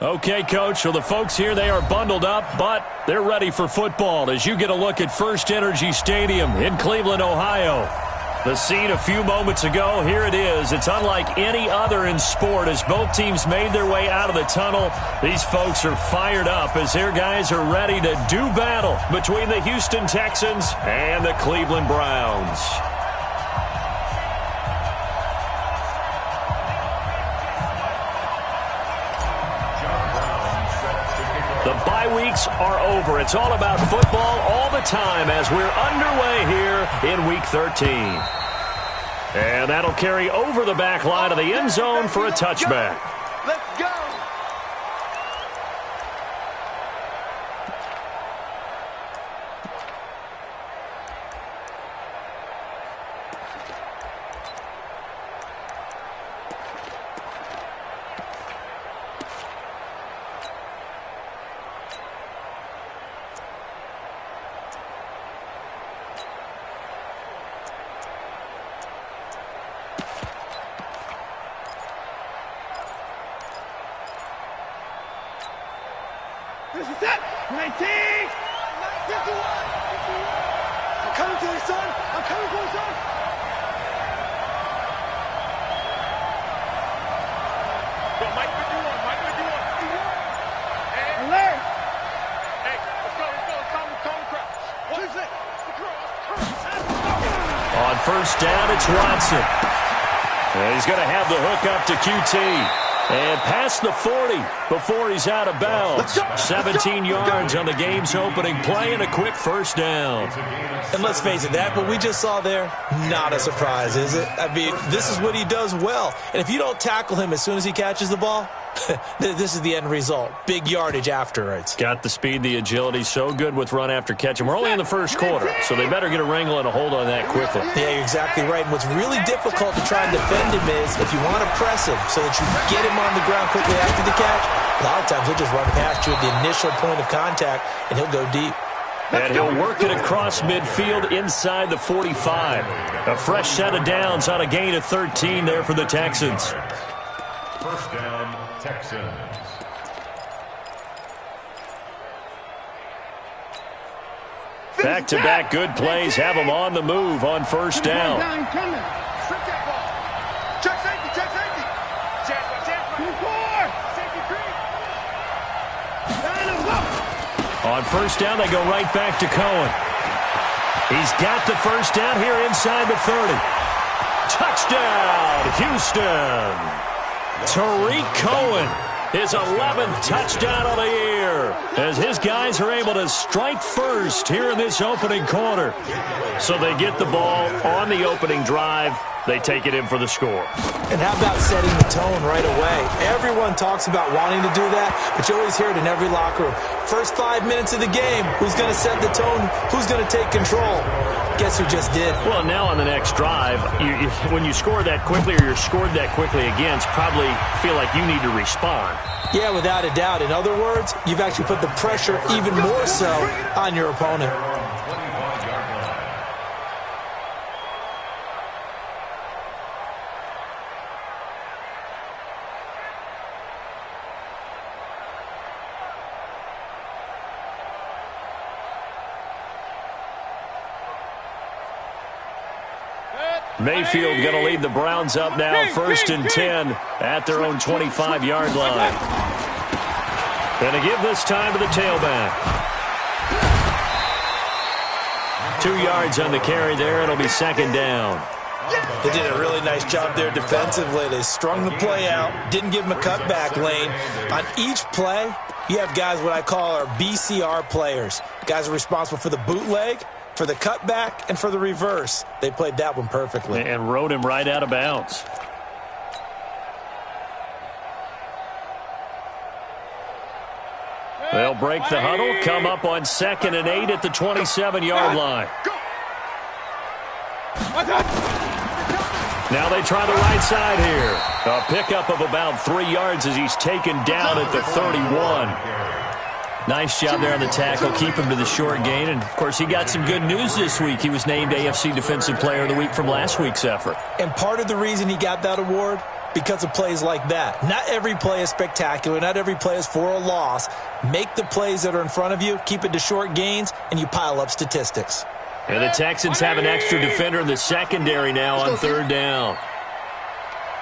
Okay, Coach, so the folks here, they are bundled up, but they're ready for football as you get a look at First Energy Stadium in Cleveland, Ohio. The scene a few moments ago, here it is. It's unlike any other in sport as both teams made their way out of the tunnel. These folks are fired up as their guys are ready to do battle between the Houston Texans and the Cleveland Browns. The bye weeks are over. It's all about football all the time as we're underway here in Week 13. And that'll carry over the back line of the end zone for a touchback. Let's go! This is it! 19! 51! I'm coming to you, son! I'm coming for you, son! Go, Mike 51, Mike 51. And Larry! Hey, let's go. Come crouch. What is it? On first down, it's Watson. And he's going to have the hook up to QT. And past the 40 before he's out of bounds. 17 yards on the game's opening play and a quick first down. And let's face it, that what we just saw there, not a surprise, is it? I mean, this is what he does well. And if you don't tackle him as soon as he catches the ball, this is the end result. Big yardage afterwards. Got the speed, the agility, so good with run after catch. And we're only in the first quarter, so they better get a wrangle and a hold on that quickly. Yeah, you're exactly right. And what's really difficult to try and defend him is if you want to press him so that you get him on the ground quickly after the catch, a lot of times he'll just run past you at the initial point of contact, and he'll go deep. And he'll work it across midfield inside the 45. A fresh set of downs on a gain of 13 there for the Texans. First down, Texans. Back-to-back good plays have them on the move on first down. Check safety, check safety. Check. On first down, they go right back to Cohen. He's got the first down here inside the 30. Touchdown, Houston. Tariq Cohen, his 11th touchdown of the year, as his guys are able to strike first here in this opening quarter. So they get the ball on the opening drive. They take it in for the score. And how about setting the tone right away? Everyone talks about wanting to do that, but you always hear it in every locker room. First 5 minutes of the game, who's going to set the tone? Who's going to take control? Guess who just did? Well, now on the next drive, when you score that quickly or you're scored that quickly against, probably feel like you need to respond. Yeah, without a doubt. In other words, you've actually put the pressure even more so on your opponent. Mayfield going to lead the Browns up now, 1st and 10 at their own 25-yard line. And to give this time to the tailback. 2 yards on the carry there. It'll be second down. They did a really nice job there defensively. They strung the play out, didn't give him a cutback lane. On each play, you have guys what I call our BCR players. Guys are responsible for the bootleg, for the cutback, and for the reverse. They played that one perfectly. And rode him right out of bounds. They'll break the huddle, come up on 2nd and 8 at the 27-yard line. Now they try the right side here. A pickup of about 3 yards as he's taken down at the 31. Nice job there on the tackle. Keep him to the short gain. And, of course, he got some good news this week. He was named AFC Defensive Player of the Week from last week's effort. And part of the reason he got that award, because of plays like that. Not every play is spectacular. Not every play is for a loss. Make the plays that are in front of you, keep it to short gains, and you pile up statistics. And the Texans have an extra defender in the secondary now on third down.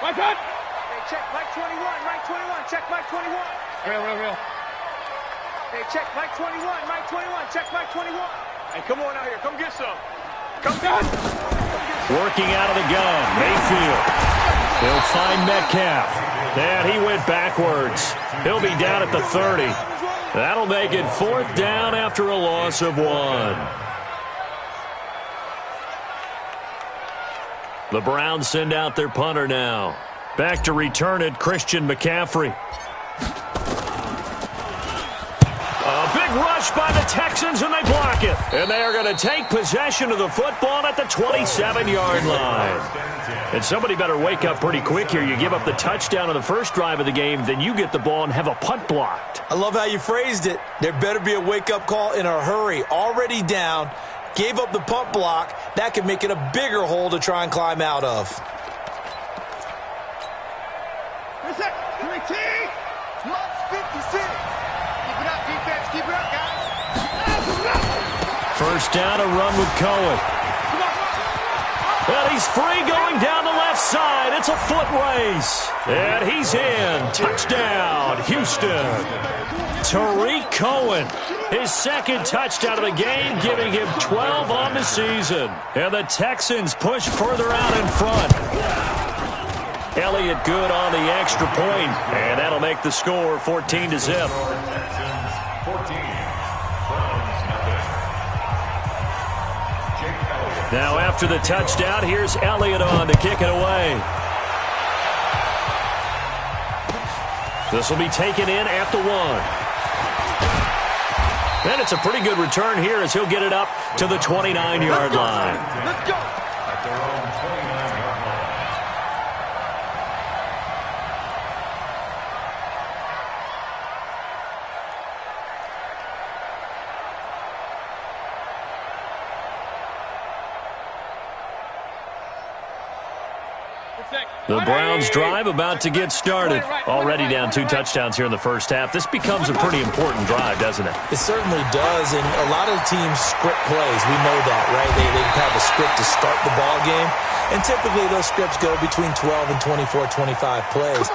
Hey, check Mike 21, Mike 21, check Mike 21. Real. Hey, check Mike 21, Mike 21, check Mike 21. Hey, come on out here, come get some. Come down. Working out of the gun, Mayfield. He'll find Metcalf. And he went backwards. He'll be down at the 30. That'll make it fourth down after a loss of 1. The Browns send out their punter now. Back to return it, Christian McCaffrey. A big rush by the Texans, and they block it. And they are going to take possession of the football at the 27-yard line. And somebody better wake up pretty quick here. You give up the touchdown on the first drive of the game, then you get the ball and have a punt blocked. I love how you phrased it. There better be a wake-up call in a hurry. Already down, gave up the punt block. That could make it a bigger hole to try and climb out of. First down, a run with Cohen. And he's free going down the left side. It's a foot race. And he's in. Touchdown, Houston. Tariq Cohen, his second touchdown of the game, giving him 12 on the season. And the Texans push further out in front. Elliott good on the extra point, and that'll make the score 14-0. Now after the touchdown, here's Elliott on to kick it away. This will be taken in at the 1. And it's a pretty good return here as he'll get it up to the 29-yard line. Let's go. At their own 29-yard line. The Browns drive about to get started. Already down 2 touchdowns here in the first half. This becomes a pretty important drive, doesn't it? It certainly does, and a lot of teams script plays. We know that, right? They have a script to start the ball game, and typically those scripts go between 12 and 24, 25 plays.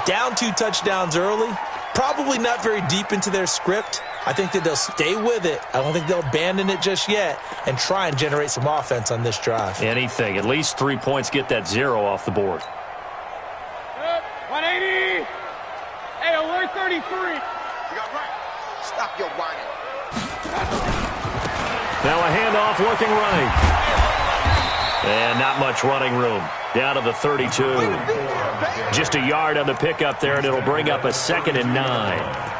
Down 2 touchdowns early, probably not very deep into their script. I think that they'll stay with it. I don't think they'll abandon it just yet and try and generate some offense on this drive. Anything. At least 3 points, get that 0 off the board. 180. Hey, alert 33. You got right. Stop your whining. Now a handoff looking right. And not much running room. Down to the 32. Just a yard on the pickup there, and it'll bring up a 2nd and 9.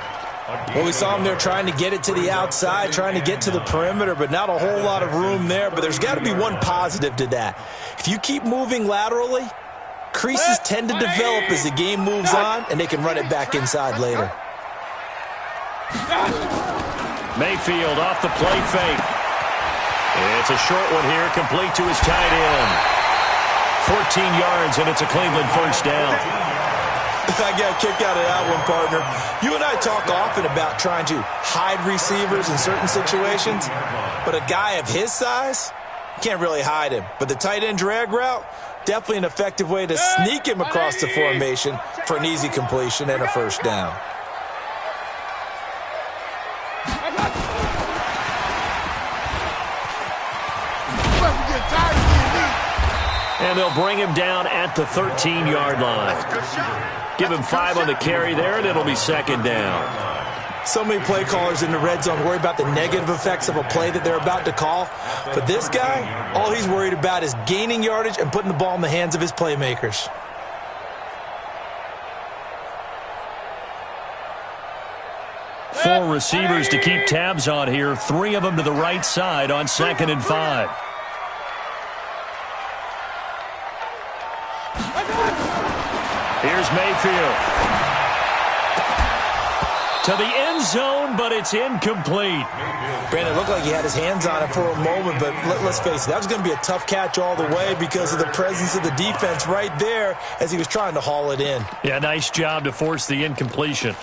Well, we saw him there trying to get it to the outside, trying to get to the perimeter, but not a whole lot of room there. But there's got to be one positive to that. If you keep moving laterally, creases tend to develop as the game moves on, and they can run it back inside later. Mayfield off the play fake. It's a short one here, complete to his tight end. 14 yards, and it's a Cleveland first down. I got a kick out of that one, partner. You and I talk often about trying to hide receivers in certain situations, but a guy of his size, can't really hide him. But the tight end drag route, definitely an effective way to sneak him across the formation for an easy completion and a first down. And they'll bring him down at the 13-yard line. Give him 5 on the carry there, and it'll be 2nd down. So many play callers in the red zone worry about the negative effects of a play that they're about to call. But this guy, all he's worried about is gaining yardage and putting the ball in the hands of his playmakers. Four receivers to keep tabs on here. 3 of them to the right side on 2nd and 5. Here's Mayfield. to the end zone, but it's incomplete. Brandon, it looked like he had his hands on it for a moment, but let's face it, that was going to be a tough catch all the way because of the presence of the defense right there as he was trying to haul it in. Yeah, nice job to force the incompletion.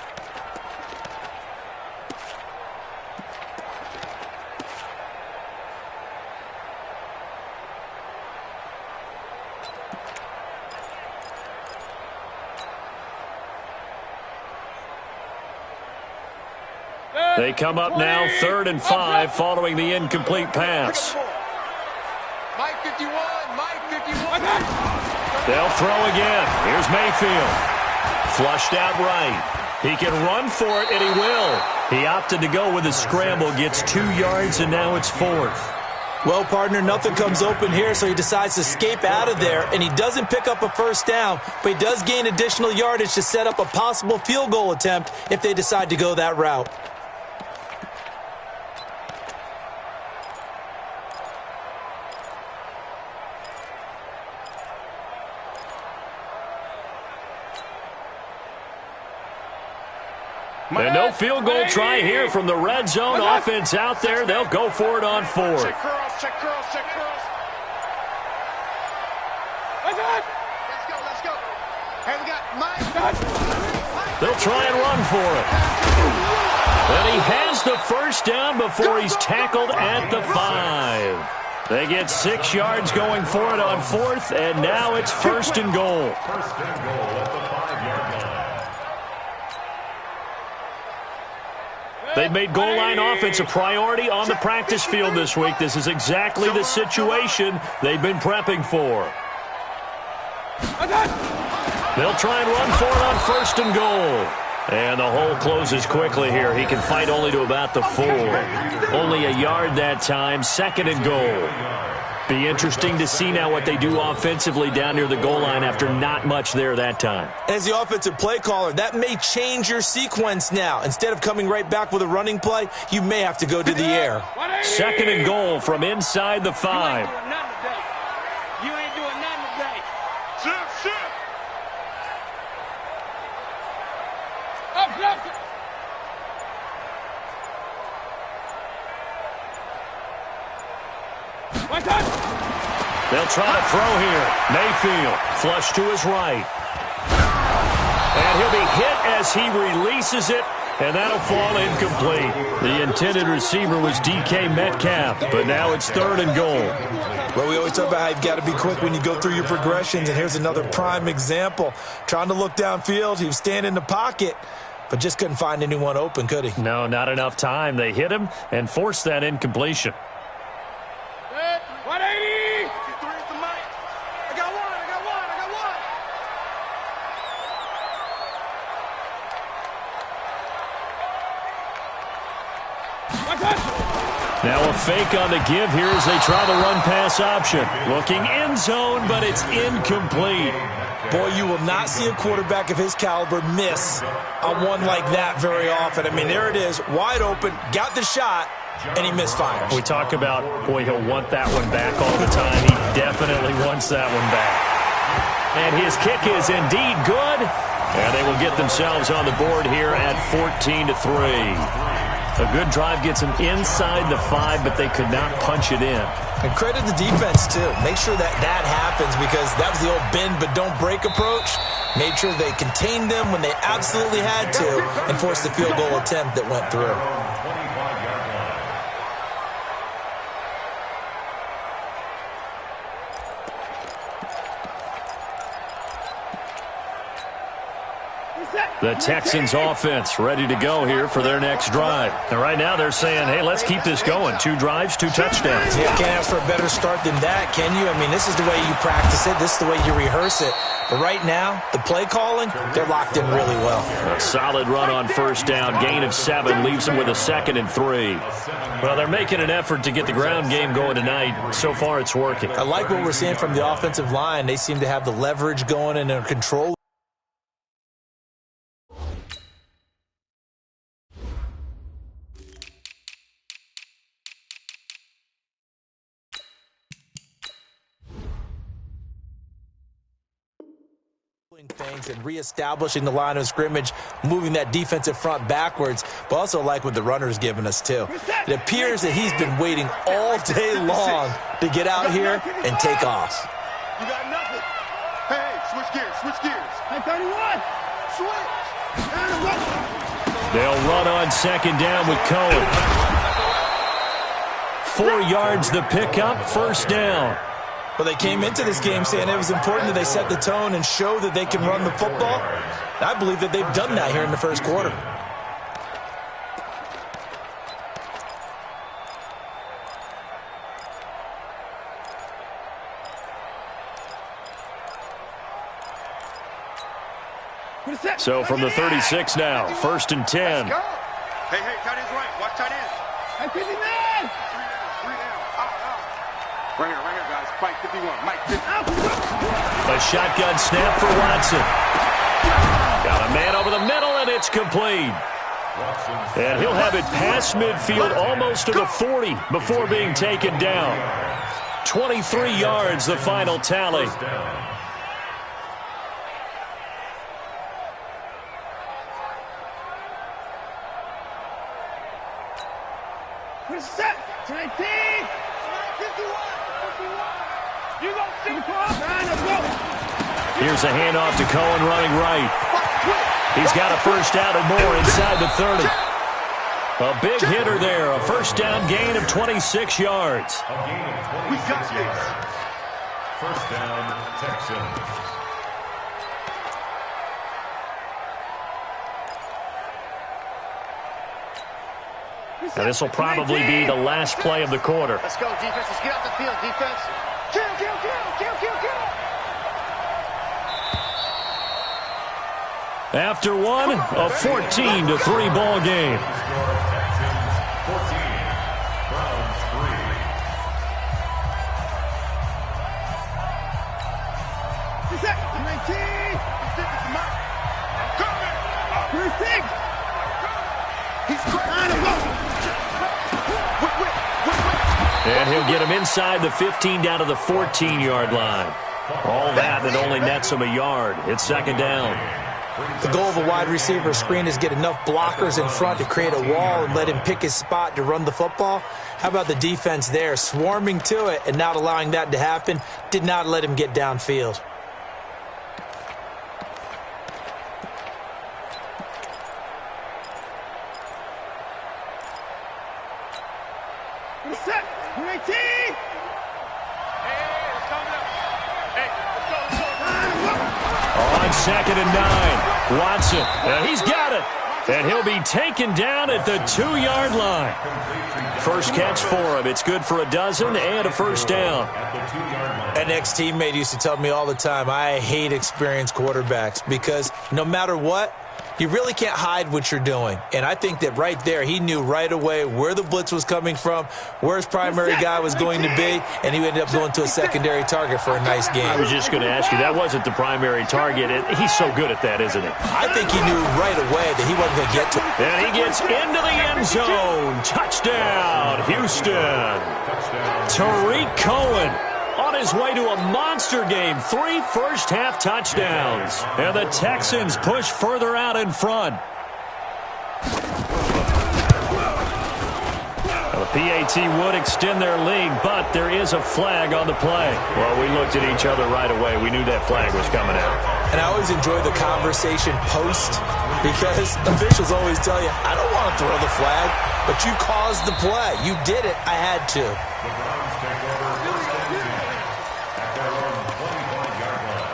They come up now 3rd and 5 following the incomplete pass. Mike 51, Mike 51. They'll throw again. Here's Mayfield. Flushed out right. He can run for it, and he will. He opted to go with a scramble, gets 2 yards, and now it's 4th. Well, partner, nothing comes open here, so he decides to escape out of there, and he doesn't pick up a first down, but he does gain additional yardage to set up a possible field goal attempt if they decide to go that route. And no field goal try here from the red zone. Offense out there. They'll go for it on 4th. Check curls, check curls, check curls. Let's go, let's go. Hey, we got Mike. They'll try and run for it. And he has the first down before he's tackled at the 5. They get 6 yards going for it on 4th, and now it's 1st and goal. First and goal at the 5-yard line. They've made goal line offense a priority on the practice field this week. This is exactly the situation they've been prepping for. They'll try and run for it on 1st and goal. And the hole closes quickly here. He can fight only to about the 4. Only a yard that time. 2nd and goal. Be interesting to see now what they do offensively down near the goal line after not much there that time. As the offensive play caller, that may change your sequence now. Instead of coming right back with a running play, you may have to go to the air. 2nd and goal from inside the 5. You ain't doing nothing today. Sit. Up, left. They'll try to throw here. Mayfield, flush to his right. And he'll be hit as he releases it, and that'll fall incomplete. The intended receiver was DK Metcalf, but now it's 3rd and goal. Well, we always talk about how you've got to be quick when you go through your progressions, and here's another prime example. Trying to look downfield, he was standing in the pocket, but just couldn't find anyone open, could he? No, not enough time. They hit him and forced that incompletion. 180! I got one. Now a fake on the give here as they try the run-pass option. Looking end zone, but it's incomplete. Boy, you will not see a quarterback of his caliber miss on one like that very often. I mean, there it is, wide open, got the shot, and he misfires. We talk about, boy, he'll want that one back all the time. He definitely wants that one back. And his kick is indeed good. And they will get themselves on the board here at 14-3. A good drive gets them inside the 5, but they could not punch it in. And credit the defense, too. Make sure that happens because that was the old bend but don't break approach. Made sure they contained them when they absolutely had to and forced the field goal attempt that went through. The Texans offense ready to go here for their next drive. And right now they're saying, hey, let's keep this going. 2 drives, 2 touchdowns. Yeah, can't ask for a better start than that, can you? I mean, this is the way you practice it. This is the way you rehearse it. But right now, the play calling, they're locked in really well. A solid run on first down. Gain of 7 leaves them with a 2nd and 3. Well, they're making an effort to get the ground game going tonight. So far, it's working. I like what we're seeing from the offensive line. They seem to have the leverage going and are control. things and reestablishing the line of scrimmage, moving that defensive front backwards, but also like what the runner's given us too. It appears that he's been waiting all day long to get out here and take off. You got nothing. Hey, switch gears, switch gears. Hey, 31, switch. They'll run on second down with Cohen. 4 yards the pickup, first down. Well, they came into this game saying it was important that they set the tone and show that they can run the football. I believe that they've done that here in the first quarter. So from the 36 now, first and 10. Hey, tight end's right. Watch tight end. Hey, 59. 3 down. Right here, guys. Mike 51. Mike 50. A shotgun snap for Watson. Got a man over the middle, and it's complete. And he'll have it past midfield, almost to the 40, before being taken down. 23 yards, the final tally. Set. 19. 51. You go, 6. Here's a handoff to Cohen running right. He's got a first down and more inside the 30. A big hitter there. A first down gain of 26 yards. We got this. First down, Texans. Now this will probably be the last play of the quarter. Let's go, defense. Let's get off the field, defense. Kill. After one, a 14-3 ball game. Texans 14, Browns 3. And he'll get him inside the 15 down to the 14-yard line. All that only nets him a yard. It's second down. The goal of a wide receiver screen is get enough blockers in front to create a wall and let him pick his spot to run the football. How about the defense there, swarming to it and not allowing that to happen? Did not let him get downfield. Set. 19. On second and 9, Watson. He's got it. And he'll be taken down at the 2-yard line. First catch for him. It's good for a dozen and a first down. An ex-teammate used to tell me all the time, I hate experienced quarterbacks because no matter what, you really can't hide what you're doing. And I think that right there, he knew right away where the blitz was coming from, where his primary guy was going to be, and he ended up going to a secondary target for a nice game. I was just going to ask you, that wasn't the primary target. He's so good at that, isn't he? I think he knew right away that he wasn't going to get to it. And he gets into the end zone. Touchdown, Houston. Tariq Cohen on his way to a monster game. 3 first-half touchdowns. And the Texans push further out in front. The PAT would extend their lead, but there is a flag on the play. Well, we looked at each other right away. We knew that flag was coming out. And I always enjoy the conversation post because officials always tell you, I don't want to throw the flag, but you caused the play. You did it. I had to. The Browns take over first and 10 at their own 25-yard line.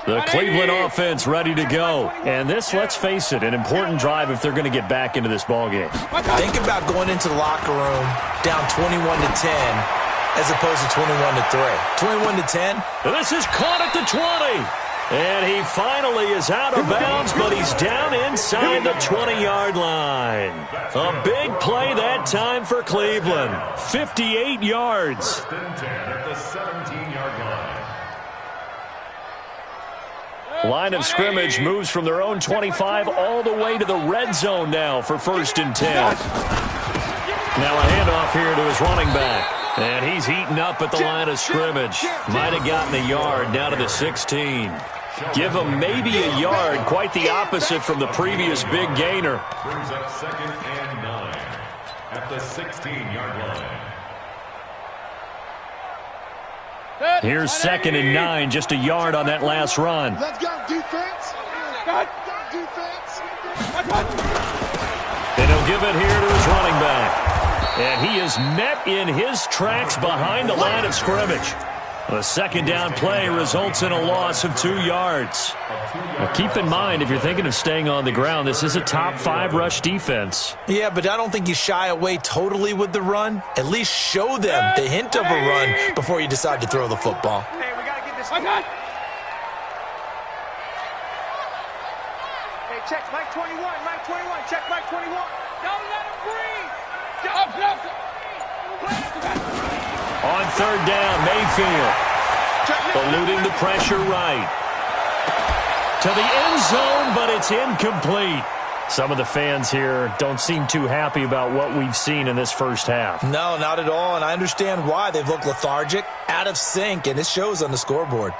The Cleveland offense ready to go. And this, let's face it, an important drive if they're going to get back into this ballgame. Think about going into the locker room down 21-10 as opposed to 21-3. 21-10. And this is caught at the 20. And he finally is out of bounds, but he's down inside the 20-yard line. A big play that time for Cleveland. 58 yards. First and 10 at the 17-yard line. Line of scrimmage moves from their own 25 all the way to the red zone now for 1st and 10. Now a handoff here to his running back. And he's eaten up at the line of scrimmage. Might have gotten a yard down to the 16. Give him maybe a yard, quite the opposite from the previous big gainer. Brings up 2nd and 9 at the 16-yard line. Here's 2nd and 9, just a yard on that last run. Let's go, defense. Defense. And he'll give it here to his running back. And he is met in his tracks behind the line of scrimmage. A 2nd down play results in a loss of 2 yards. Now keep in mind, if you're thinking of staying on the ground, this is a top 5 rush defense. Yeah, but I don't think you shy away totally with the run. At least show them the hint of a run before you decide to throw the football. Hey, we got to get this. Hey, check Mike 21. Mike 21. Check Mike 21. Don't let him breathe. On 3rd down, Mayfield eluding the pressure right. To the end zone, but it's incomplete. Some of the fans here don't seem too happy about what we've seen in this first half. No, not at all, and I understand why. They've looked lethargic, out of sync, and it shows on the scoreboard.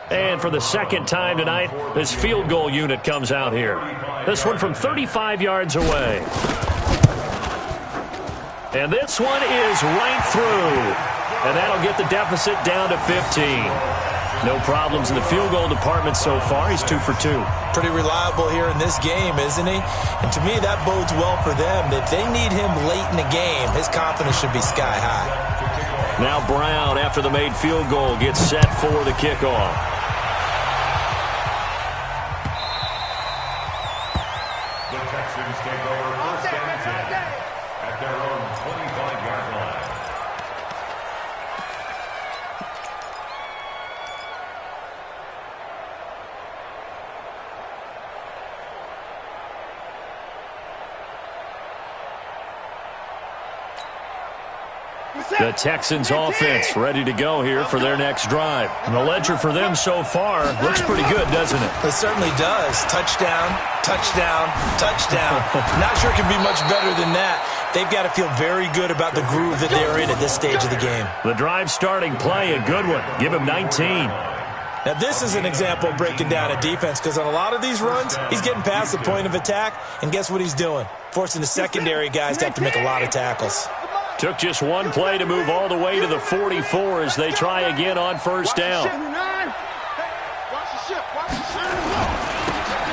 And for the 2nd time tonight, this field goal unit comes out here. This one from 35 yards away. And this one is right through. And that'll get the deficit down to 15. No problems in the field goal department so far. He's 2 for 2. Pretty reliable here in this game, isn't he? And to me, that bodes well for them. If they need him late in the game, his confidence should be sky high. Now Brown, after the made field goal, gets set for the kickoff. The Texans take over 1st and 10 at their own 25-yard line. The Texans offense ready to go here for their next drive. And the ledger for them so far looks pretty good, doesn't it? It certainly does. Touchdown, touchdown, touchdown. Not sure it can be much better than that. They've got to feel very good about the groove that they're in at this stage of the game. The drive starting play, a good one. Give him 19. Now, this is an example of breaking down a defense because on a lot of these runs, he's getting past the point of attack, and guess what he's doing? Forcing the secondary guys to have to make a lot of tackles. Took just one play to move all the way to the 44 as they try again on 1st down.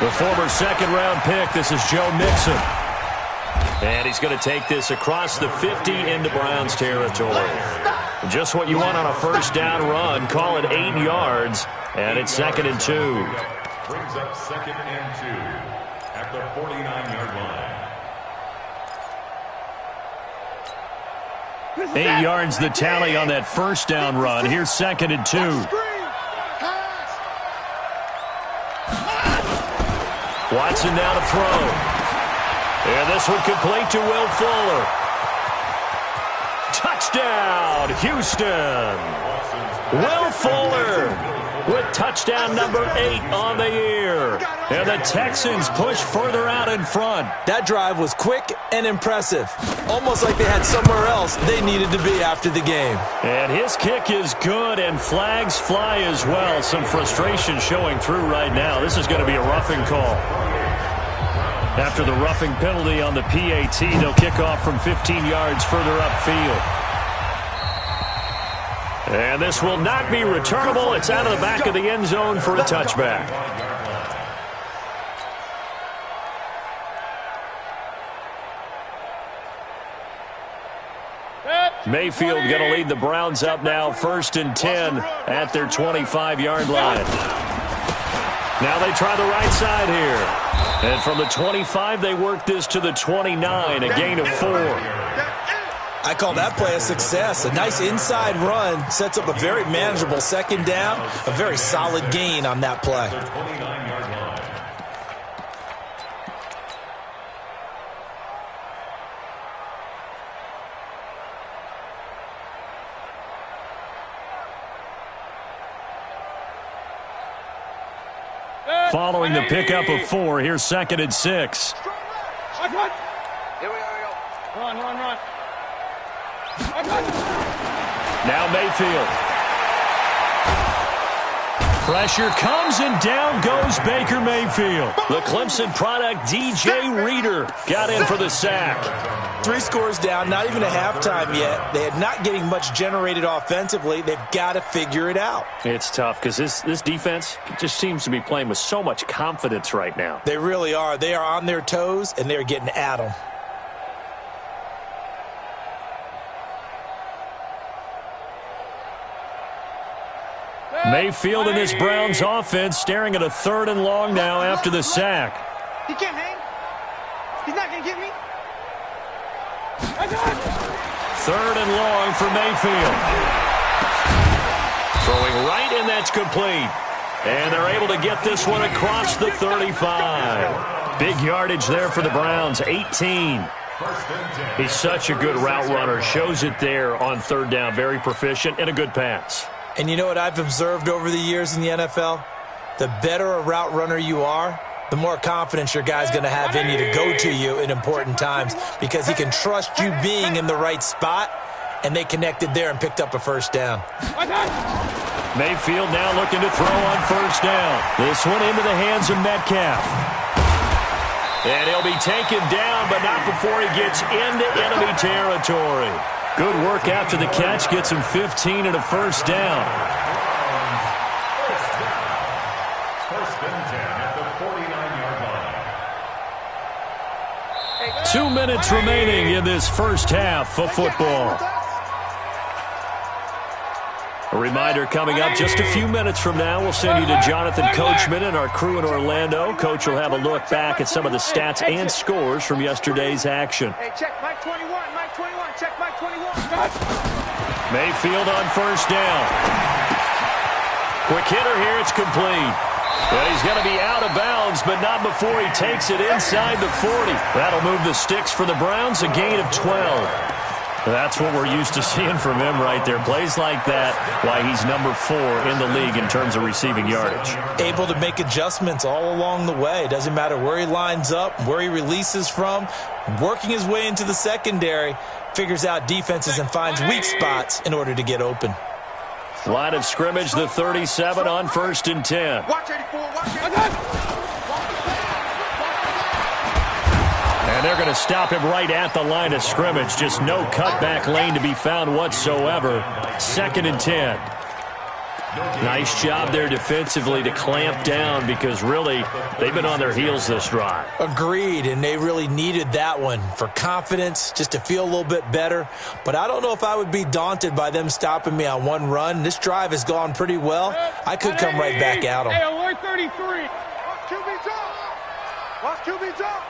The former 2nd-round pick, this is Joe Mixon. And he's going to take this across the 50 into Browns territory. Just what you want on a 1st down run. Call it 8 yards, and it's 2nd and 2. Brings up 2nd and 2 at the 49-yard line. 8 yards the tally on that 1st down run. Here's 2nd and 2. Watson now to throw. And this one complete to Will Fuller. Touchdown, Houston. Will Fuller with touchdown number 8 on the year. And the Texans push further out in front. That drive was quick and impressive. Almost like they had somewhere else they needed to be after the game. And his kick is good, and flags fly as well. Some frustration showing through right now. This is going to be a roughing call. After the roughing penalty on the PAT, they'll kick off from 15 yards further upfield. And this will not be returnable. It's out of the back of the end zone for a touchback. Mayfield going to lead the Browns up now, 1st and 10 at their 25-yard line. Now they try the right side here. And from the 25, they work this to the 29, a gain of 4. I call that play a success. A nice inside run sets up a very manageable 2nd down, a very solid gain on that play. following the pickup of 4. Here's 2nd and 6. Here we go. Run. Now Mayfield. Pressure comes and down goes Baker Mayfield. The Clemson product, DJ Reader, got in for the sack. 3 scores down, not even a halftime yet. They are not getting much generated offensively. They've got to figure it out. It's tough because this defense just seems to be playing with so much confidence right now. They really are. They are on their toes, and they're getting at them. Mayfield and this Browns offense staring at a 3rd and long now after the sack. He can't hang. He's not going to get me. 3rd and long for Mayfield. Throwing right, and that's complete. And they're able to get this one across the 35. Big yardage there for the Browns, 18. He's such a good route runner. Shows it there on 3rd down. Very proficient and a good pass. And you know what I've observed over the years in the NFL? The better a route runner you are, the more confidence your guy's going to have in you to go to you in important times because he can trust you being in the right spot, and they connected there and picked up a 1st down. Mayfield now looking to throw on 1st down. This one into the hands of Metcalf. And he'll be taken down, but not before he gets into enemy territory. Good work after the catch. Gets him 15 and a 1st down. 1st and 10 at the 49-yard line. 2 minutes remaining in this first half of football. A reminder coming up just a few minutes from now. We'll send you to Jonathan Coachman and our crew in Orlando. Coach will have a look back at some of the stats and scores from yesterday's action. Hey, check Mike 21. Mike 21. Check Mike 21. Mayfield on 1st down. Quick hitter here. It's complete. Well, he's going to be out of bounds, but not before he takes it inside the 40. That'll move the sticks for the Browns, a gain of 12. That's what we're used to seeing from him right there. Plays like that, why he's number 4 in the league in terms of receiving yardage. Able to make adjustments all along the way. Doesn't matter where he lines up, where he releases from, working his way into the secondary, figures out defenses and finds weak spots in order to get open. Line of scrimmage, the 37 on 1st and 10. Watch 84. Watch 84. And they're going to stop him right at the line of scrimmage. Just no cutback lane to be found whatsoever. 2nd and 10. Nice job there defensively to clamp down because really they've been on their heels this drive. Agreed, and they really needed that one for confidence, just to feel a little bit better. But I don't know if I would be daunted by them stopping me on one run. This drive has gone pretty well. I could come right back at them. Hey, alert 33. Watch QB drop. Watch QB drop.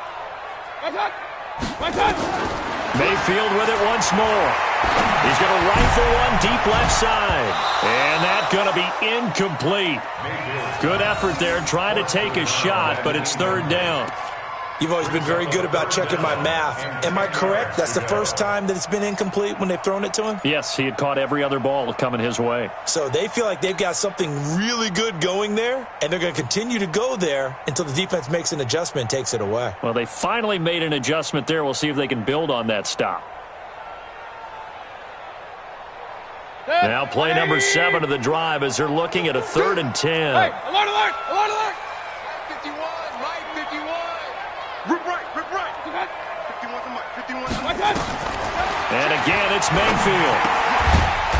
Mayfield with it once more. He's going to rifle one deep left side. And that's going to be incomplete. Good effort there, trying to take a shot, but it's 3rd down. You've always been very good about checking my math. Am I correct? That's the first time that it's been incomplete when they've thrown it to him? Yes, he had caught every other ball coming his way. So they feel like they've got something really good going there, and they're going to continue to go there until the defense makes an adjustment and takes it away. Well, they finally made an adjustment there. We'll see if they can build on that stop. Now play number 7 of the drive as they're looking at a 3rd and 10. Hey, alert, alert, alert, alert. 51, Mike, 51. Rip right, 51 to Mike, 51 to Mike. And again, it's Mayfield.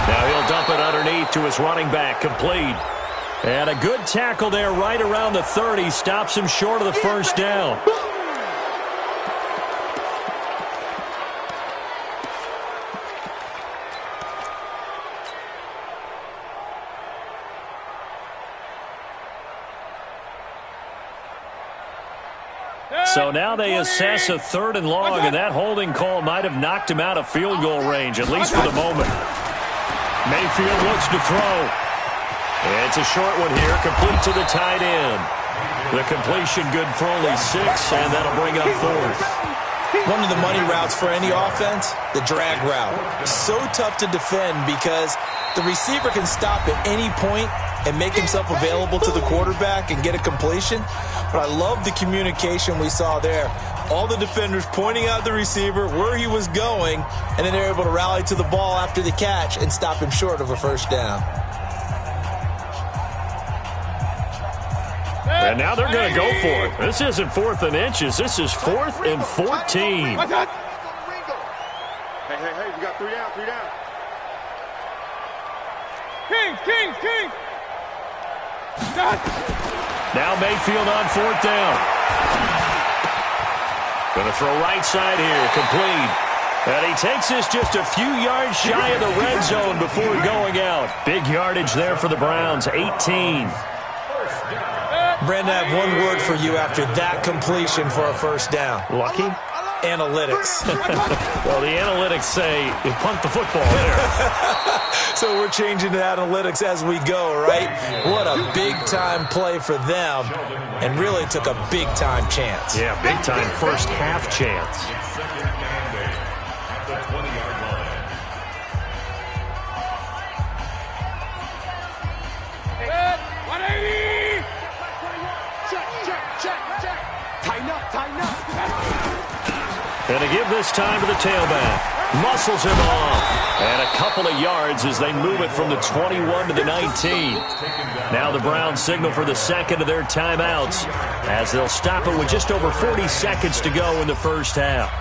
Now he'll dump it underneath to his running back, complete. And a good tackle there right around the 30. Stops him short of the 1st down. So now they assess a 3rd and long, and that holding call might have knocked him out of field goal range, at least for the moment. Mayfield looks to throw. It's a short one here, complete to the tight end. The completion good for only 6, and that'll bring up 4th. One of the money routes for any offense, the drag route. So tough to defend because the receiver can stop at any point and make himself available to the quarterback and get a completion. But I love the communication we saw there. All the defenders pointing out the receiver where he was going, and then they're able to rally to the ball after the catch and stop him short of a first down. And now they're going to go for it. This isn't 4th and inches. This is 4th and 14. Hey, we got 3 down, 3 down. Kings. Now Mayfield on 4th down. Going to throw right side here, complete. And he takes this just a few yards shy of the red zone before going out. Big yardage there for the Browns, 18. Brandon, I have one word for you after that completion for a first down. Lucky? Analytics. Well, the analytics say you punt the football there. So we're changing to analytics as we go, right? What a big-time play for them, and really took a big-time chance. Yeah, big-time first half chance. At the 20-yard line. Check. Tighten up. And to give this time to the tailback. Muscles him off. And a couple of yards as they move it from the 21 to the 19. Now the Browns signal for the second of their timeouts as they'll stop it with just over 40 seconds to go in the first half.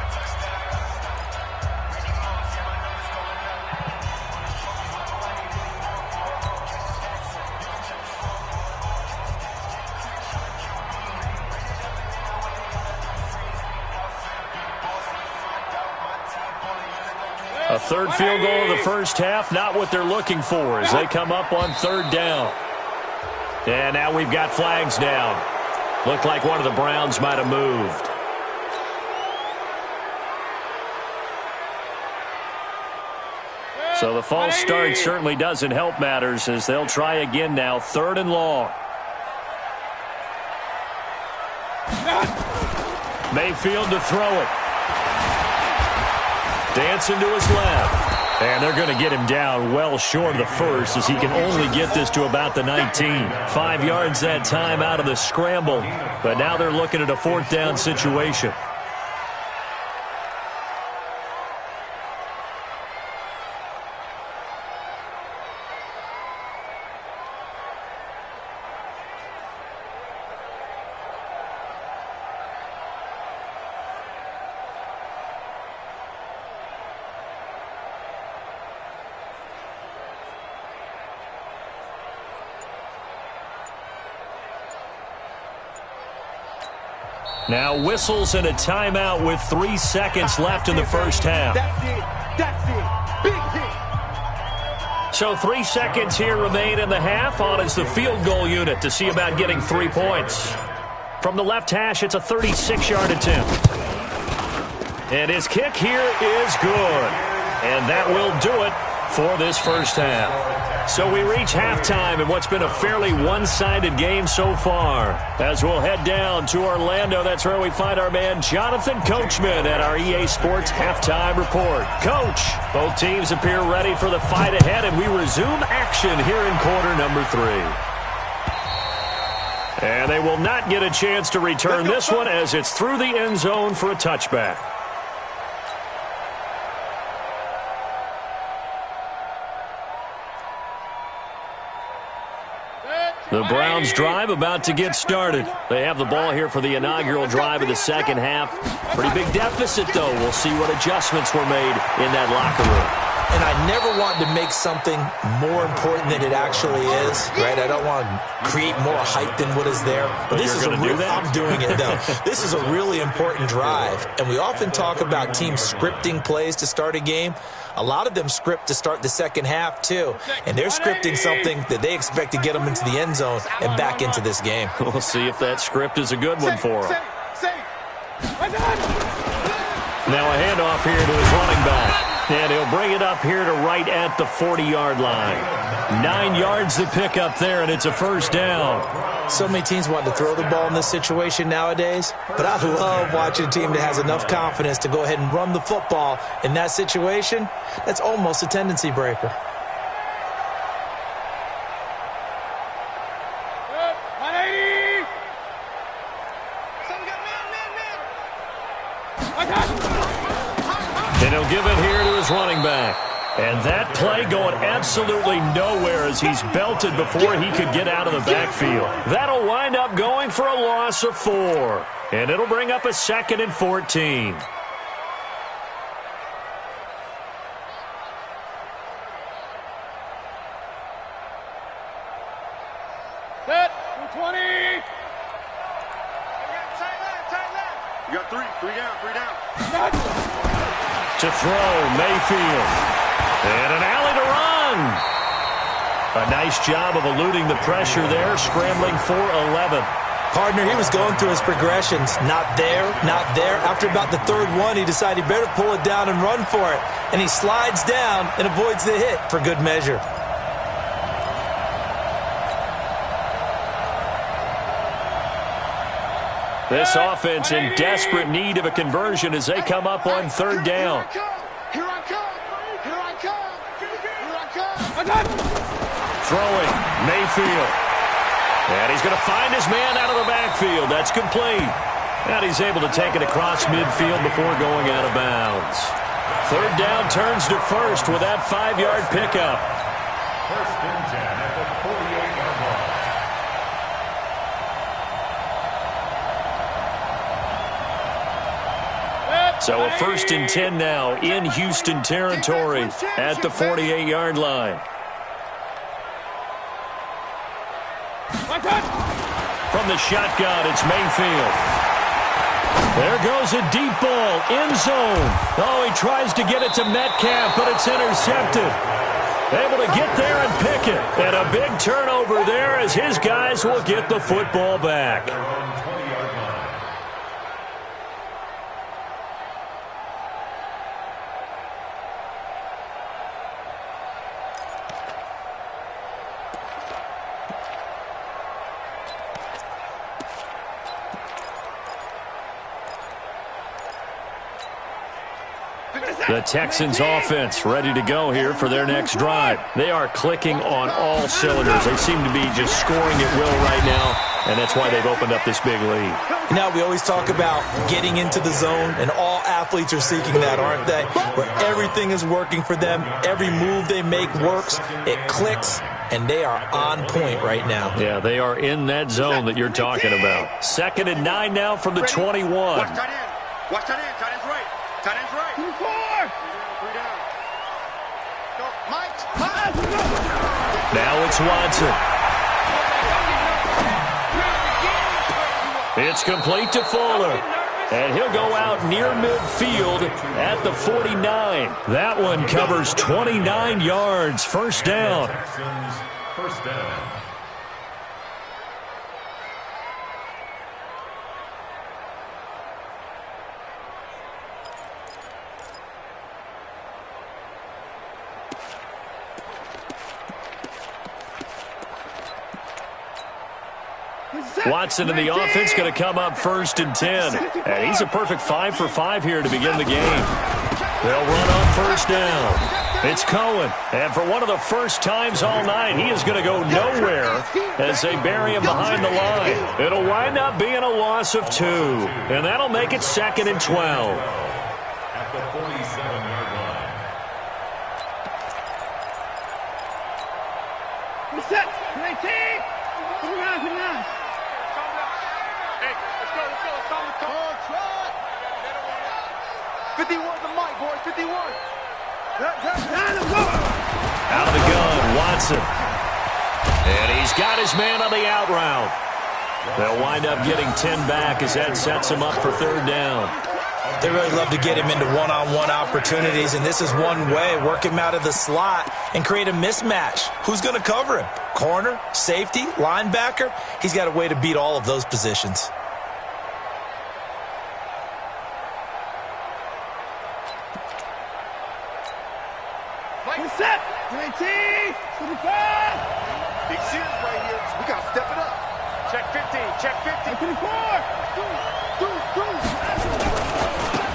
A third field goal of the first half, not what they're looking for as they come up on 3rd down. And now we've got flags down. Looked like one of the Browns might have moved. So the false start certainly doesn't help matters as they'll try again now, 3rd and long. Mayfield to throw it. Dancing to his left. And they're going to get him down well short of the first as he can only get this to about the 19. 5 yards that time out of the scramble. But now they're looking at a 4th down situation. Now whistles and a timeout with 3 seconds left in the first half. That's it. Big hit. So 3 seconds here remain in the half. On is the field goal unit to see about getting 3 points. From the left hash, it's a 36-yard attempt. And his kick here is good. And that will do it for this first half. So we reach halftime in what's been a fairly one-sided game so far. As we'll head down to Orlando, that's where we find our man Jonathan Coachman at our EA Sports Halftime Report. Coach, both teams appear ready for the fight ahead, and we resume action here in quarter number 3. And they will not get a chance to return this one as it's through the end zone for a touchback. The Browns drive about to get started. They have the ball here for the inaugural drive of the second half. Pretty big deficit, though. We'll see what adjustments were made in that locker room. And I never want to make something more important than it actually is, right? I don't want to create more hype than what is there. But this is I'm doing it, though. This is a really important drive. And we often talk about teams scripting plays to start a game. A lot of them script to start the second half, too. And they're scripting something that they expect to get them into the end zone and back into this game. We'll see if that script is a good one for them. Now a handoff here to his running back. And he'll bring it up here to right at the 40-yard line. 9 yards to pick up there, and it's a first down. So many teams want to throw the ball in this situation nowadays, but I love watching a team that has enough confidence to go ahead and run the football in that situation. That's almost a tendency breaker. And he'll give it here to his running back. And that play going absolutely nowhere as he's belted before he could get out of the backfield. That'll wind up going for a loss of 4. And it'll bring up a 2nd and 14. Set. 20. You got 3. 3 down. 3 down. To throw, Mayfield. And an alley to run. A nice job of eluding the pressure there, scrambling for 11. Partner, he was going through his progressions. Not there, not there. After about the 3rd one, he decided he better pull it down and run for it. And he slides down and avoids the hit for good measure. This offense in desperate need of a conversion as they come up on 3rd down. Here I come. Here I come. Here I come. Throwing, Mayfield. And he's going to find his man out of the backfield. That's complete. And he's able to take it across midfield before going out of bounds. 3rd down turns to 1st with that 5-yard pickup. 1st and 10 at the 48-yard line. So a 1st and 10 now in Houston territory at the 48-yard line. From the shotgun, it's Mayfield. There goes a deep ball, end zone. Oh, he tries to get it to Metcalf, but it's intercepted. Able to get there and pick it. And a big turnover there as his guys will get the football back. The Texans offense ready to go here for their next drive. They are clicking on all cylinders. They seem to be just scoring at will right now, and that's why they've opened up this big lead. Now, we always talk about getting into the zone, and all athletes are seeking that, aren't they? Where everything is working for them. Every move they make works. It clicks, and they are on point right now. Yeah, they are in that zone that you're talking about. 2nd and 9 now from the 21. Watch tight end. Watch tight end. Tight end's right. Tight end's right. 2-4. 3 down. Go, Mike. Now it's Watson. It's complete to Fuller. And he'll go out near midfield at the 49. That one covers 29 yards. 1st down. Texans, 1st down. Watson in the offense going to come up 1st and 10. And he's a perfect 5 for 5 here to begin the game. They'll run on 1st down. It's Cohen. And for one of the first times all night, he is going to go nowhere as they bury him behind the line. It'll wind up being a loss of 2. And that'll make it 2nd and 12. At the 47-yard line. Set. 19. Put him out. Hey, let's go. It's on the call. 51's the mic, boys. 51. Out of the gun, Watson. And he's got his man on the out route. They'll wind up getting 10 back as that sets him up for 3rd down. They really love to get him into one-on-one opportunities, and this is one way. Work him out of the slot and create a mismatch. Who's going to cover him? Corner, safety, linebacker? He's got a way to beat all of those positions. Set. 19. 25. Big series right here. We got to step it up. Check 15. Check 50. 24.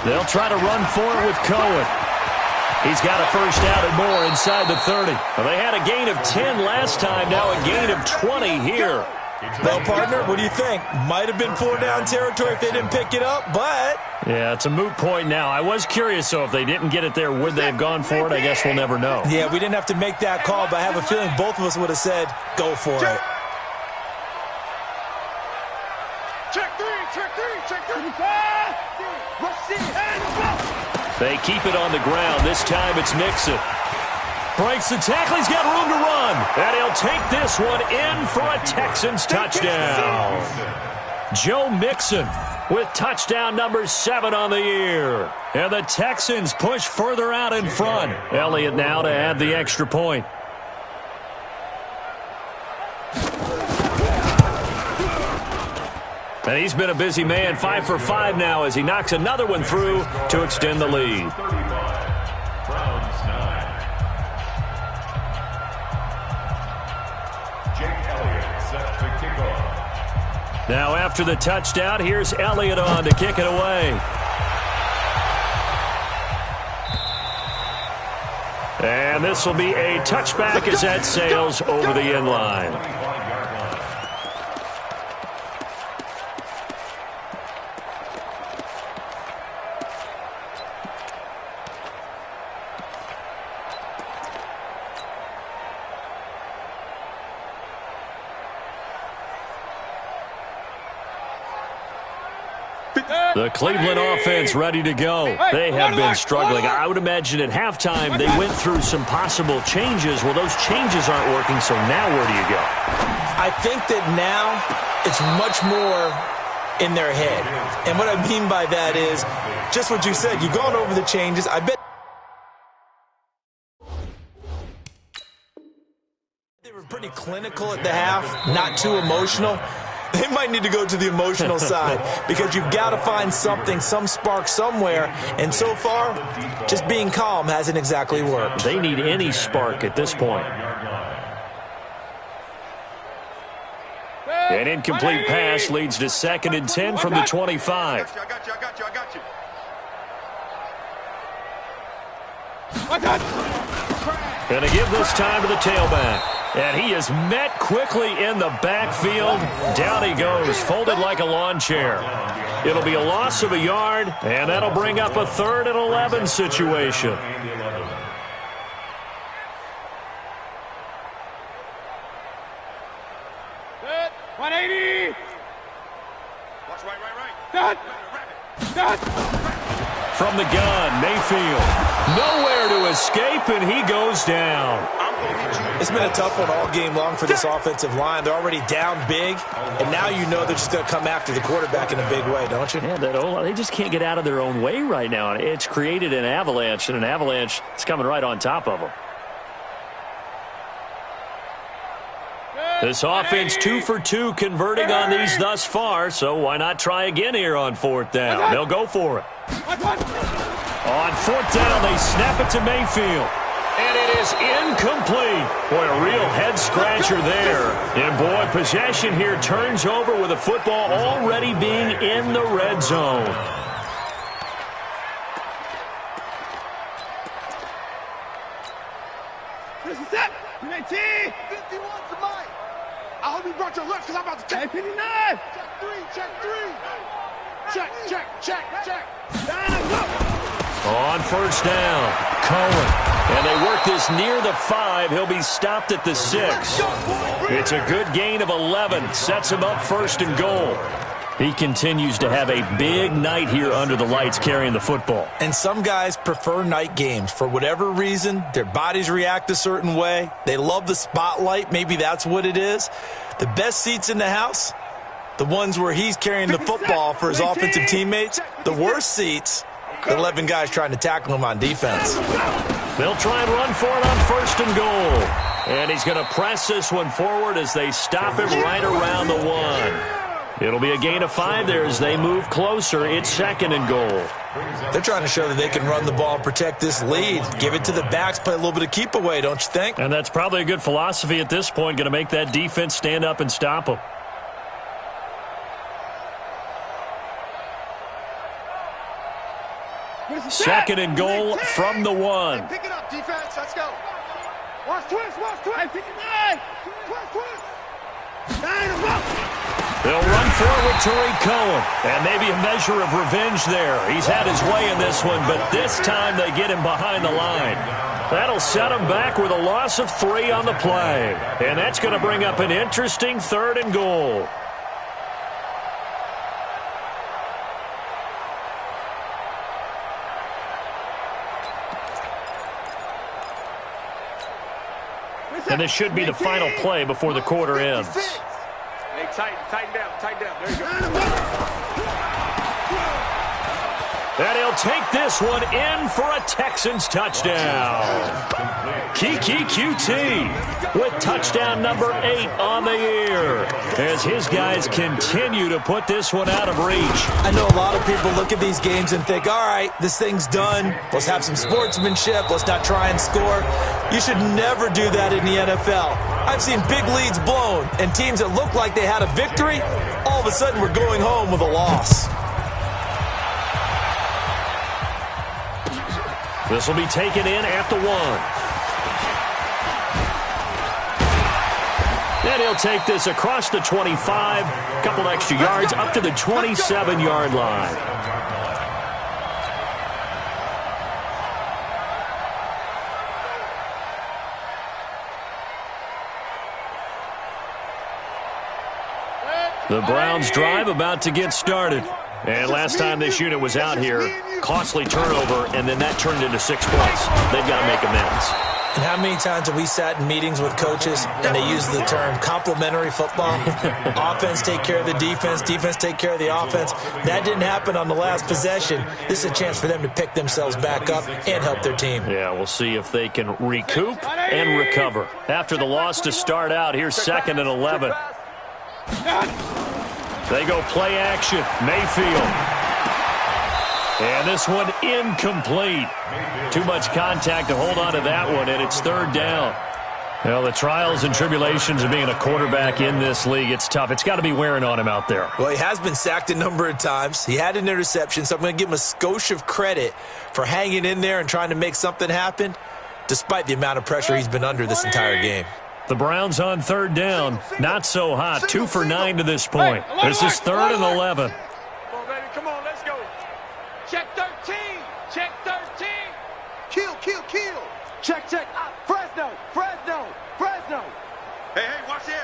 They'll try to run for it with Cohen. He's got a 1st down and more inside the 30. Well, they had a gain of 10 last time, now a gain of 20 here. Well, partner, what do you think? Might have been 4-down territory if they didn't pick it up, but... Yeah, it's a moot point now. I was curious, so if they didn't get it there, would they have gone for it? I guess we'll never know. Yeah, we didn't have to make that call, but I have a feeling both of us would have said, go for it. Check three. They keep it on the ground. This time it's Mixon. Breaks the tackle. He's got room to run. And he'll take this one in for a Texans touchdown. Joe Mixon with touchdown number 7 on the year. And the Texans push further out in front. Elliott now to add the extra point. And he's been a busy man, 5 for 5 now as he knocks another one through to extend the lead. Now after the touchdown, here's Elliott on to kick it away. And this will be a touchback as that sails over the end line. The Cleveland offense ready to go. They have been struggling. I would imagine at halftime they went through some possible changes. Well, those changes aren't working, so now where do you go? I think that now it's much more in their head. And what I mean by that is just what you said. You've gone over the changes. I bet they were pretty clinical at the half, not too emotional. They might need to go to the emotional side because you've got to find something, some spark somewhere. And so far, just being calm hasn't exactly worked. They need any spark at this point. An incomplete pass leads to 2nd and 10 from the 25. I got you. Going to give this time to the tailback. And he is met quickly in the backfield. Down he goes, folded like a lawn chair. It'll be a loss of a yard, and that'll bring up a 3rd and 11 situation. Good. 180. Watch right. Done. From the gun, Mayfield. Nowhere to escape, and he goes down. It's been a tough one all game long for this offensive line. They're already down big, and now you know they're just going to come after the quarterback in a big way, don't you? Yeah, they just can't get out of their own way right now. It's created an avalanche, and an avalanche is coming right on top of them. This offense 2 for 2 converting on these thus far, so why not try again here on 4th down? They'll go for it. On 4th down, they snap it to Mayfield. And it is incomplete. Boy, a real head-scratcher there. And, boy, possession here turns over with the football already being in the red zone. This is it. 19. 51's the mic. I hope you brought your lunch because I'm about to check. 59. Check 3. Check. Down, go. On 1st down, Cohen. And they work this near the 5. He'll be stopped at the 6. It's a good gain of 11. Sets him up 1st and goal. He continues to have a big night here under the lights carrying the football. And some guys prefer night games. For whatever reason, their bodies react a certain way. They love the spotlight. Maybe that's what it is. The best seats in the house, the ones where he's carrying the football for his offensive teammates. The worst seats, the 11 guys trying to tackle him on defense. They'll try and run for it on 1st and goal. And he's going to press this one forward as they stop him right around the 1. It'll be a gain of 5 there as they move closer. It's 2nd and goal. They're trying to show that they can run the ball and protect this lead. Give it to the backs, play a little bit of keep away, don't you think? And that's probably a good philosophy at this point, going to make that defense stand up and stop them. Second and goal from the 1. Pick it up, defense. Let's go. Watch twist. Hey, pick it up. Twist. They'll run forward with Tariq Cohen. And maybe a measure of revenge there. He's had his way in this one, but this time they get him behind the line. That'll set him back with a loss of 3 on the play. And that's going to bring up an interesting 3rd and goal. And this should be the final play before the quarter ends. Hey, tighten down. There you go. And he'll take this one in for a Texans touchdown. Kiki QT with touchdown number 8 on the year as his guys continue to put this one out of reach. I know a lot of people look at these games and think, all right, this thing's done. Let's have some sportsmanship. Let's not try and score. You should never do that in the NFL. I've seen big leads blown and teams that look like they had a victory, all of a sudden we're going home with a loss. This will be taken in at the 1. And he'll take this across the 25, a couple extra yards up to the 27-yard line. The Browns drive about to get started. And last time this unit was out here, costly turnover, and then that turned into 6 points. They've got to make amends. And how many times have we sat in meetings with coaches and they use the term complementary football? Offense take care of the defense, defense take care of the offense. That didn't happen on the last possession. This is a chance for them to pick themselves back up and help their team. Yeah, we'll see if they can recoup and recover. After the loss to start out, here's 2nd and 11. They go play action. Mayfield. And this one incomplete. Too much contact to hold on to that one, and it's 3rd down. Well, the trials and tribulations of being a quarterback in this league, it's tough. It's got to be wearing on him out there. Well, he has been sacked a number of times. He had an interception, so I'm going to give him a skosh of credit for hanging in there and trying to make something happen, despite the amount of pressure he's been under this entire game. The Browns on 3rd down. Not so hot. 2 for 9 to this point. This is 3rd and 11. Come on, baby. Come on, let's go. Check 13. Check 13. Kill. Check. Fresno. Hey, watch this.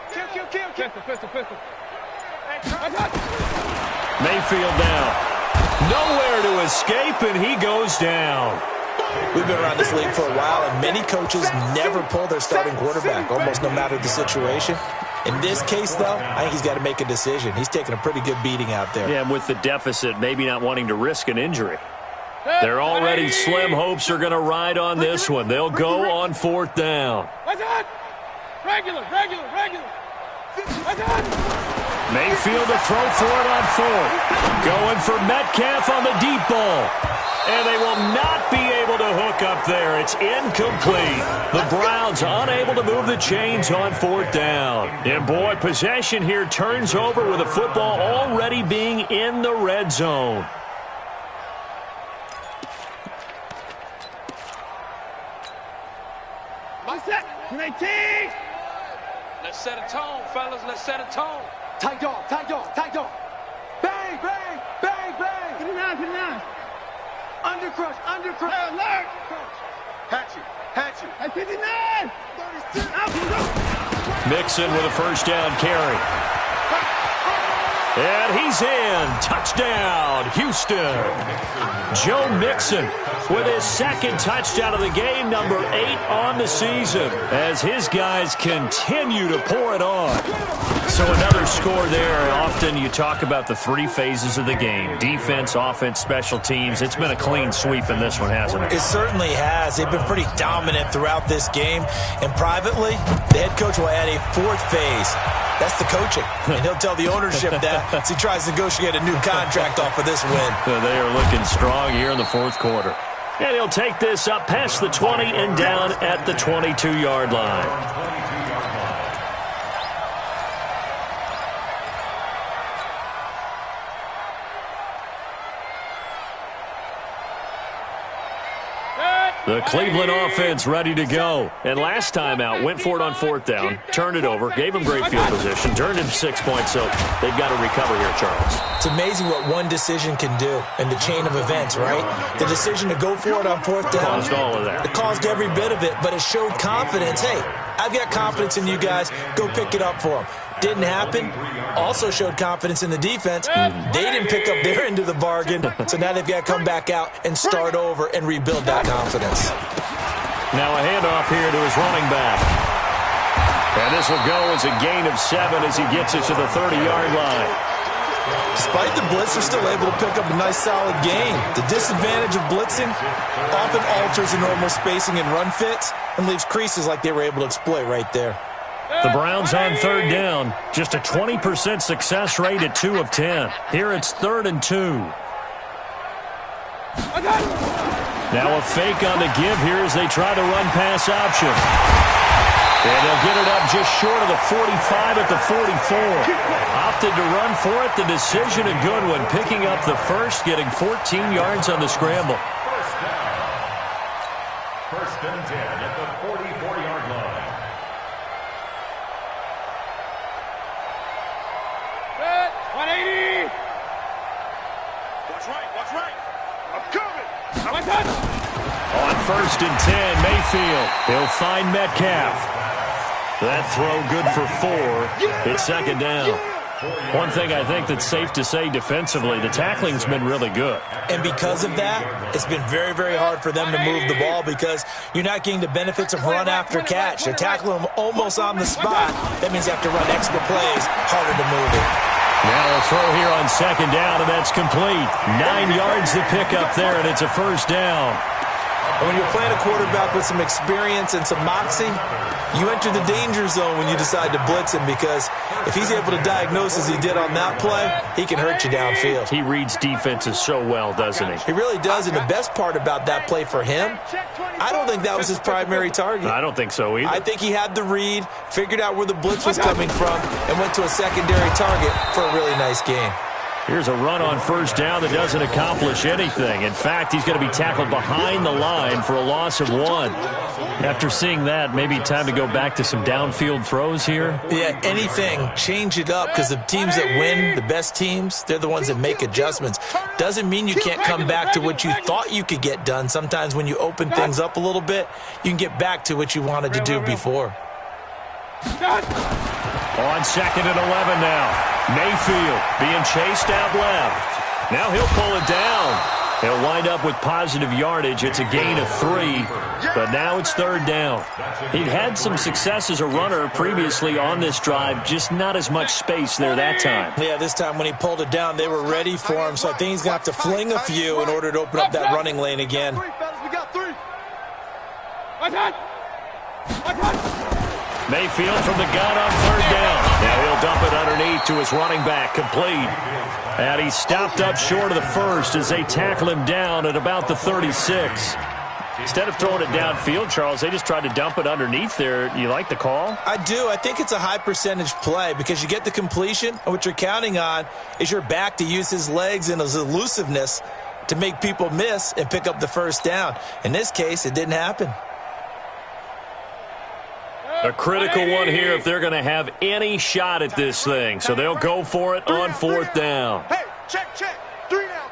Kill. Pistol. Mayfield down. Nowhere to escape, and he goes down. We've been around this league for a while, and many coaches never pull their starting quarterback, almost no matter the situation. In this case, though, I think he's got to make a decision. He's taking a pretty good beating out there. Yeah, and with the deficit, maybe not wanting to risk an injury. Their already slim hopes are going to ride on this one. They'll go on 4th down. Regular. Mayfield to throw for it on 4th. Going for Metcalf on the deep ball. And they will not be able to hook up there. It's incomplete. The Browns unable to move the chains on 4th down. And boy, possession here turns over with the football already being in the red zone. Let's set a tone, fellas. Let's set a tone. Tight dog. Bang. Get it down. Undercrush. Alert. Hatchet. At 59. Mixon with a 1st down carry. And he's in. Touchdown, Houston. Joe Mixon with his 2nd touchdown of the game, number 8 on the season, as his guys continue to pour it on. So another score there. Often you talk about the 3 phases of the game: defense, offense, special teams. It's been a clean sweep in this one, hasn't it? It certainly has. They've been pretty dominant throughout this game. And privately, the head coach will add a 4th phase. That's the coaching. And he'll tell the ownership that as he tries to negotiate a new contract off of this win. They are looking strong here in the 4th quarter. And he'll take this up past the 20 and down at the 22-yard line. The Cleveland offense ready to go. And last time out, went for it on 4th down, turned it over, gave them great field position, turned into 6 points, so they've got to recover here, Charles. It's amazing what one decision can do in the chain of events, right? The decision to go for it on 4th down. Caused all of that. It caused every bit of it, but it showed confidence. Hey, I've got confidence in you guys. Go pick it up for them. Didn't happen. Also showed confidence in the defense. They didn't pick up their end of the bargain, so now they've got to come back out and start over and rebuild that confidence. Now a handoff here to his running back. And this will go as a gain of 7 as he gets it to the 30-yard line. Despite the blitz, they're still able to pick up a nice, solid gain. The disadvantage of blitzing often alters the normal spacing and run fits and leaves creases like they were able to exploit right there. The Browns on 3rd down. Just a 20% success rate at 2 of 10. Here it's 3rd and 2. Now a fake on the give here as they try to run pass option. And they'll get it up just short of the 45 at the 44. Opted to run for it. The decision a good one. Picking up the first, getting 14 yards on the scramble. First and 10 at the 44-yard line. Set, 180. Watch right. I'm coming. On 1st and 10, Mayfield. He'll find Metcalf. That throw good for 4. It's 2nd down. One thing I think that's safe to say defensively, the tackling's been really good. And because of that, it's been very, very hard for them to move the ball because you're not getting the benefits of run after catch. They're tackling them almost on the spot. That means you have to run extra plays, harder to move it. Now a throw here on 2nd down, and that's complete. 9 yards to pick up there, and it's a 1st down. And when you're playing a quarterback with some experience and some moxie, you enter the danger zone when you decide to blitz him because if he's able to diagnose as he did on that play, he can hurt you downfield. He reads defenses so well, doesn't he? He really does, and the best part about that play for him, I don't think that was his primary target. I don't think so either. I think he had the read, figured out where the blitz was coming from, and went to a secondary target for a really nice gain. Here's a run on 1st down that doesn't accomplish anything. In fact, he's going to be tackled behind the line for a loss of 1. After seeing that, maybe time to go back to some downfield throws here. Yeah, anything. Change it up because the teams that win, the best teams, they're the ones that make adjustments. Doesn't mean you can't come back to what you thought you could get done. Sometimes when you open things up a little bit, you can get back to what you wanted to do before. On 2nd and 11 now. Mayfield being chased out left. Now he'll pull it down. He'll wind up with positive yardage. It's a gain of 3, but now it's 3rd down. He'd had some success as a runner previously on this drive, just not as much space there that time. Yeah, this time when he pulled it down, they were ready for him, so I think he's going to have to fling a few in order to open up that running lane again. We got 3. Mayfield from the gun on 3rd down. Now he'll dump it underneath to his running back, complete. And he stopped up short of the first as they tackle him down at about the 36. Instead of throwing it downfield, Charles, they just tried to dump it underneath there. You like the call? I do. I think it's a high percentage play because you get the completion, and what you're counting on is your back to use his legs and his elusiveness to make people miss and pick up the 1st down. In this case, it didn't happen. A critical one here if they're going to have any shot at this thing. So they'll go for it on 4th down. Hey, check. 3 down.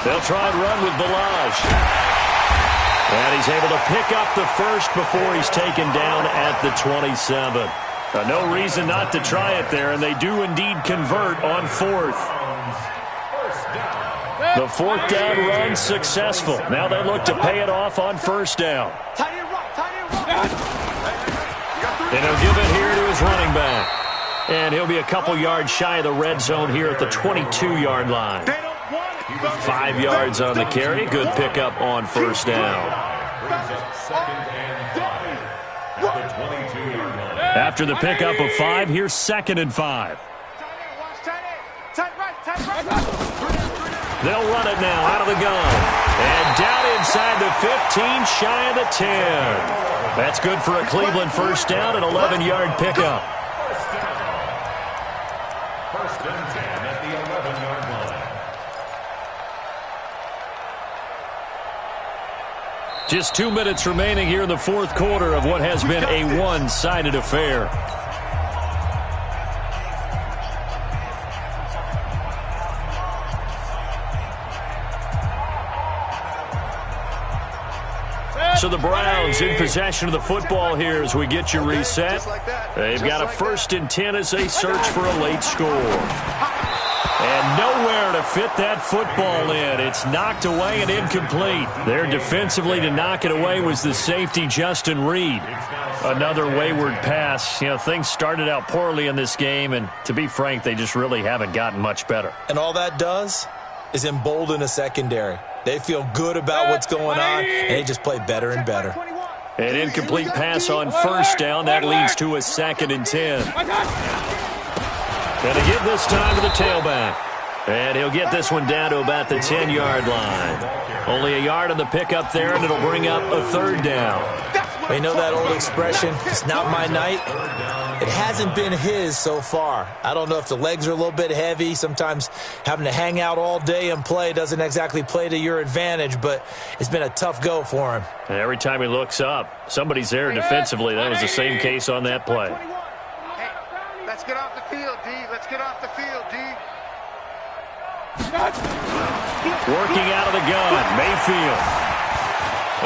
They'll try and run with Balaj. And he's able to pick up the first before he's taken down at the 27. No reason not to try it there, and they do indeed convert on 4th. The 4th down run successful. Now they look to pay it off on 1st down. And he'll give it here to his running back. And he'll be a couple yards shy of the red zone here at the 22-yard line. 5 yards on the carry. Good pickup on 1st down. After the pickup of 5, here's 2nd and 5. They'll run it now out of the gun. And down inside the 15, shy of the 10. That's good for a Cleveland 1st down, an 11-yard pickup. 1st and 10 at the 11-yard line. Just 2 minutes remaining here in the fourth quarter of what has been a one-sided affair. So the Browns in possession of the football here as we get you reset. They've got a 1st and 10 as they search for a late score. And nowhere to fit that football in. It's knocked away and incomplete. There defensively to knock it away was the safety, Justin Reed. Another wayward pass. You know, things started out poorly in this game, and to be frank, they just really haven't gotten much better. And all that does is embolden a secondary. They feel good about what's going on, and they just play better and better. An incomplete pass on 1st down. That leads to a 2nd and 10. Going to give this time to the tailback. And he'll get this one down to about the 10-yard line. Only a yard on the pickup there, and it'll bring up a 3rd down. We know that old expression, it's not my night. It hasn't been his so far. I don't know if the legs are a little bit heavy. Sometimes having to hang out all day and play doesn't exactly play to your advantage, but it's been a tough go for him. And every time he looks up, somebody's there defensively. That was the same case on that play. Hey, let's get off the field, D. Let's get off the field, D. Working out of the gun, Mayfield.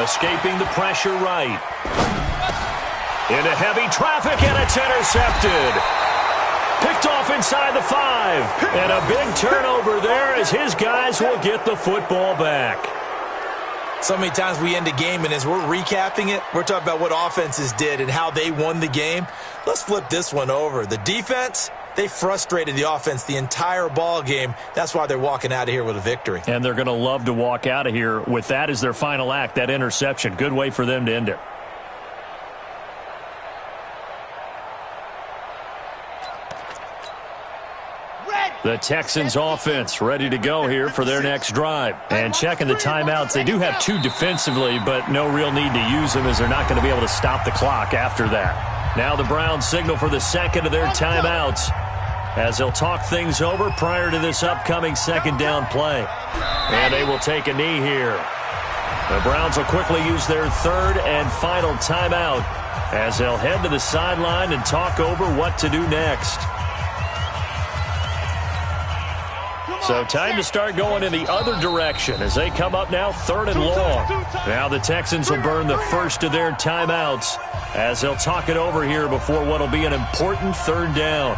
Escaping the pressure right. Into heavy traffic, and it's intercepted. Picked off inside the 5. And a big turnover there as his guys will get the football back. So many times we end a game, and as we're recapping it, we're talking about what offenses did and how they won the game. Let's flip this one over. The defense, they frustrated the offense the entire ball game. That's why they're walking out of here with a victory. And they're going to love to walk out of here with that as their final act, that interception. Good way for them to end it. The Texans offense ready to go here for their next drive. And checking the timeouts, they do have 2 defensively, but no real need to use them as they're not going to be able to stop the clock after that. Now the Browns signal for the 2nd of their timeouts as they'll talk things over prior to this upcoming 2nd down play. And they will take a knee here. The Browns will quickly use their 3rd and final timeout as they'll head to the sideline and talk over what to do next. So time to start going in the other direction as they come up now 3rd and long. Now the Texans will burn the 1st of their timeouts as they'll talk it over here before what will be an important 3rd down.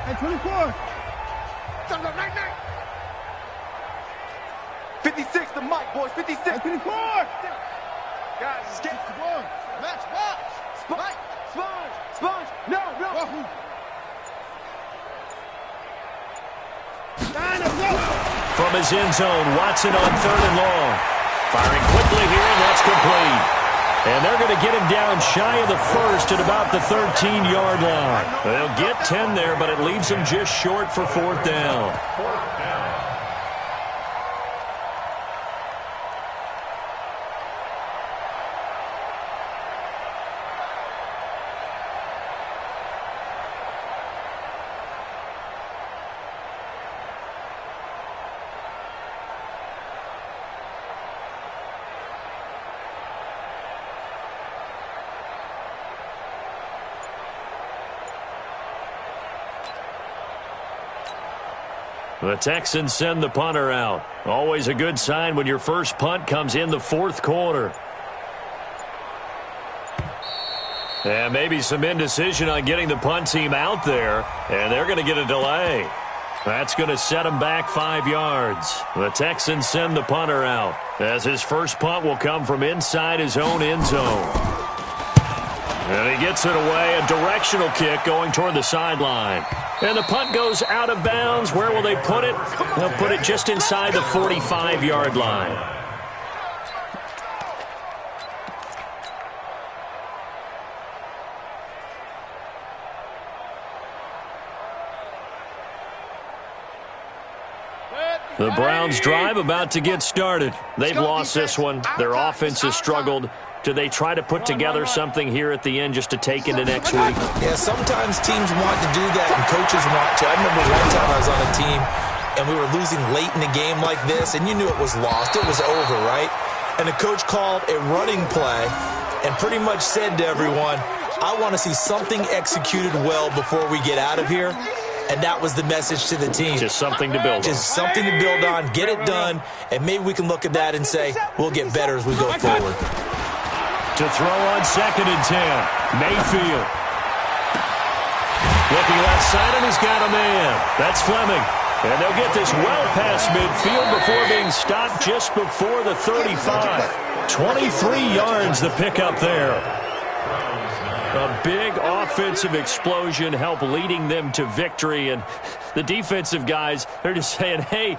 Hey, 24. 56, the mic, boys. 56. Hey, 24. Guys, let's get the ball. Match, box. Sponge. No. From his end zone, Watson on 3rd and long. Firing quickly here, and that's complete. And they're going to get him down shy of the 1st at about the 13-yard line. They'll get 10 there, but it leaves them just short for 4th down. The Texans send the punter out. Always a good sign when your first punt comes in the 4th quarter. And maybe some indecision on getting the punt team out there, and they're going to get a delay. That's going to set them back 5 yards. The Texans send the punter out as his first punt will come from inside his own end zone. And he gets it away, a directional kick going toward the sideline. And the punt goes out of bounds. Where will they put it? They'll put it just inside the 45-yard line. The Browns drive about to get started. They've lost this one. Their offense has struggled. Do they try to put together something here at the end just to take into next week? Yeah, sometimes teams want to do that and coaches want to. I remember one time I was on a team and we were losing late in a game like this, and you knew it was lost. It was over, right? And the coach called a running play and pretty much said to everyone, I want to see something executed well before we get out of here. And that was the message to the team. Just something to build on. Just something to build on, get it done, and maybe we can look at that and say, we'll get better as we go forward. To throw on 2nd and 10, Mayfield. Looking left side, and he's got a man. That's Fleming. And they'll get this well past midfield before being stopped just before the 35. 23 yards the pickup there. A big offensive explosion helped leading them to victory. And the defensive guys, they're just saying, hey,